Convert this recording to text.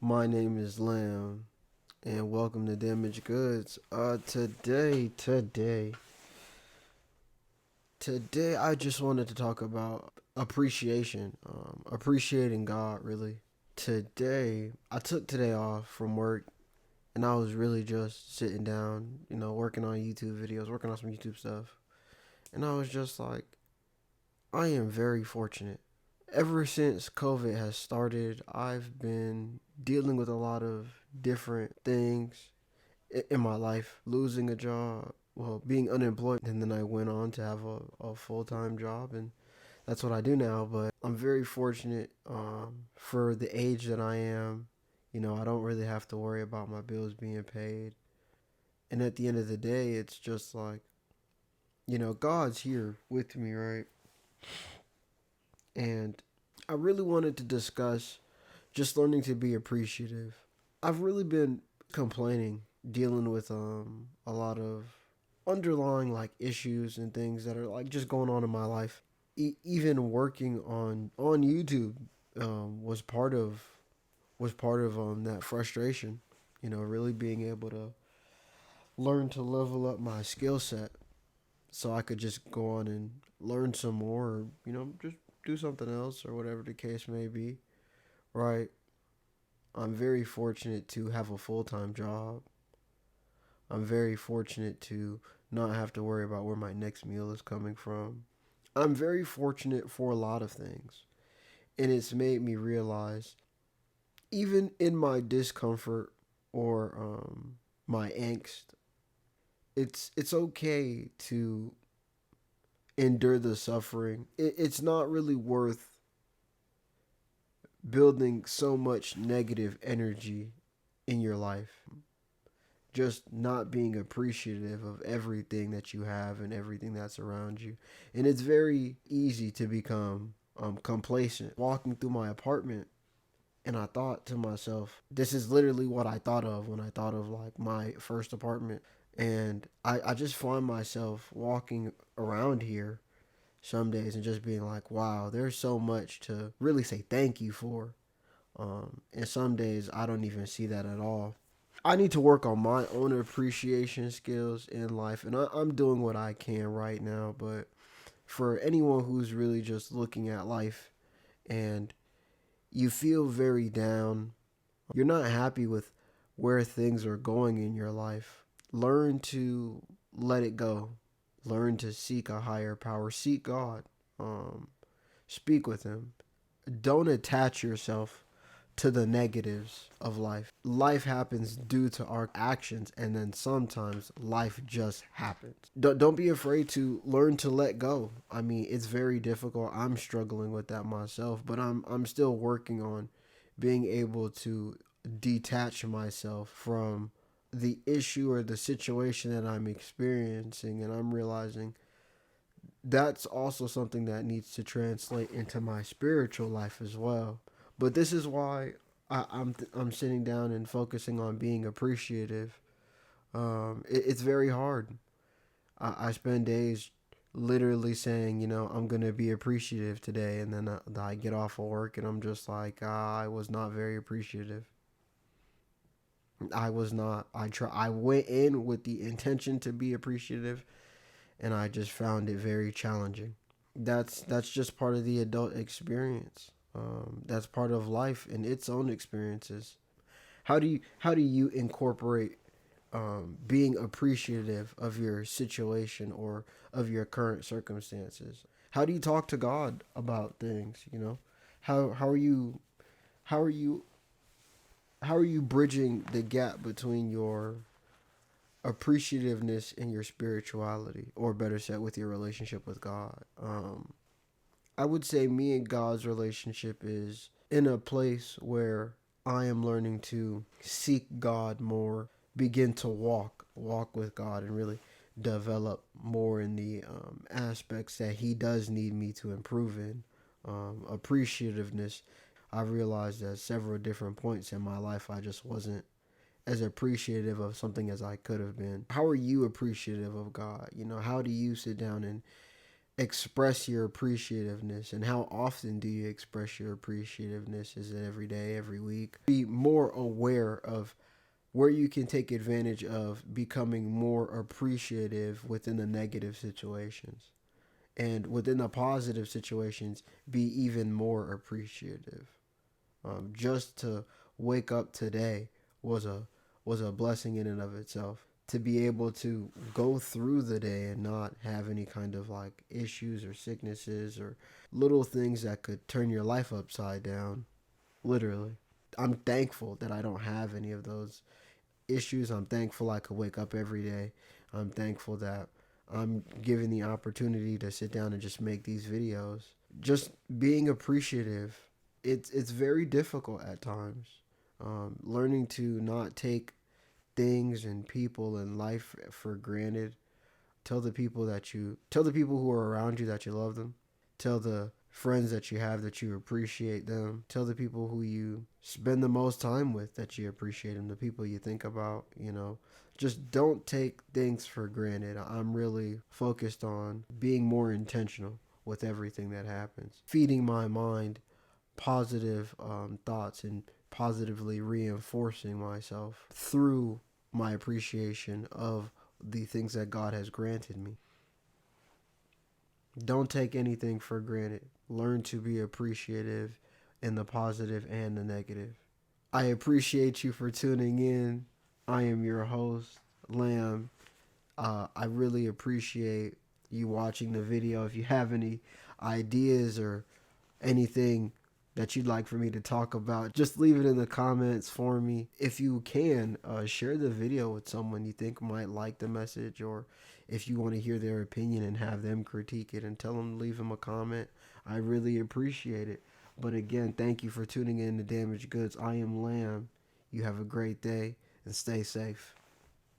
My name is Lamb, and welcome to Damaged Goods. Today, I just wanted to talk about appreciation, appreciating God, really. Today, I took today off from work, and I was really just sitting down, working on YouTube videos, working on some YouTube stuff. And I was just like, I am very fortunate. Ever since COVID has started, I've been dealing with a lot of different things in my life. Losing a job, well, being unemployed, and then I went on to have a full time job, and that's what I do now. But I'm very fortunate for the age that I am. I don't really have to worry about my bills being paid. And at the end of the day, it's just like, God's here with me, right? And I really wanted to discuss just learning to be appreciative. I've really been complaining, dealing with a lot of underlying like issues and things that are like just going on in my life. Even working on YouTube was part of that frustration. Really being able to learn to level up my skill set so I could just go on and learn some more, or, just do something else or whatever the case may be. Right. I'm very fortunate to have a full time job. I'm very fortunate to not have to worry about where my next meal is coming from. I'm very fortunate for a lot of things. And it's made me realize, even in my discomfort or my angst, it's okay to endure the suffering. It's not really worth building so much negative energy in your life. Just not being appreciative of everything that you have and everything that's around you. And it's very easy to become complacent. Walking through my apartment, and I thought to myself, this is literally what I thought of when I thought of like my first apartment. And I just find myself walking around here some days and just being like, wow, there's so much to really say thank you for. And some days I don't even see that at all. I need to work on my own appreciation skills in life, and I'm doing what I can right now. But for anyone who's really just looking at life and you feel very down, you're not happy with where things are going in your life, learn to let it go. Learn to seek a higher power. Seek God. Um, Speak with Him. Don't attach yourself to the negatives of life. Life happens due to our actions, and then sometimes life just happens. Don't be afraid to learn to let go. I mean, it's very difficult. I'm struggling with that myself, but I'm still working on being able to detach myself from the issue or the situation that I'm experiencing, and I'm realizing that's also something that needs to translate into my spiritual life as well. But this is why I'm sitting down and focusing on being appreciative. It's very hard. I spend days literally saying, I'm gonna be appreciative today, and then I get off of work and I'm just like, I was not very appreciative. I was not. I went in with the intention to be appreciative, and I just found it very challenging. That's just part of the adult experience. That's part of life and its own experiences. How do you incorporate being appreciative of your situation or of your current circumstances? How do you talk to God about things? How are you how are you how are you bridging the gap between your appreciativeness and your spirituality, or better said, with your relationship with God? I would say me and God's relationship is in a place where I am learning to seek God more, begin to walk with God, and really develop more in the aspects that He does need me to improve in. Appreciativeness. I realized at several different points in my life I just wasn't as appreciative of something as I could have been. How are you appreciative of God? How do you sit down express your appreciativeness, and how often do you express your appreciativeness? Is it every day, every week? Be more aware of where you can take advantage of becoming more appreciative within the negative situations, and within the positive situations be even more appreciative. Just to wake up today was a blessing in and of itself. To be able to go through the day and not have any kind of like issues or sicknesses or little things that could turn your life upside down, literally. I'm thankful that I don't have any of those issues. I'm thankful I could wake up every day. I'm thankful that I'm given the opportunity to sit down and just make these videos. Just being appreciative. It's very difficult at times. Learning to not take things and people and life for granted. Tell the people who are around you that you love them. Tell the friends that you have that you appreciate them. Tell the people who you spend the most time with that you appreciate them. The people you think about, you know. Just don't take things for granted. I'm really focused on being more intentional with everything that happens. Feeding my mind positive thoughts and positively reinforcing myself through my appreciation of the things that God has granted me. Don't take anything for granted. Learn to be appreciative in the positive and the negative. I appreciate you for tuning in. I am your host, Lamb. I really appreciate you watching the video. If you have any ideas or anything that you'd like for me to talk about, just leave it in the comments for me. If you can, share the video with someone you think might like the message, or if you want to hear their opinion and have them critique it and tell them to leave them a comment. I really appreciate it. But again, thank you for tuning in to Damaged Goods. I am Lamb. You have a great day and stay safe.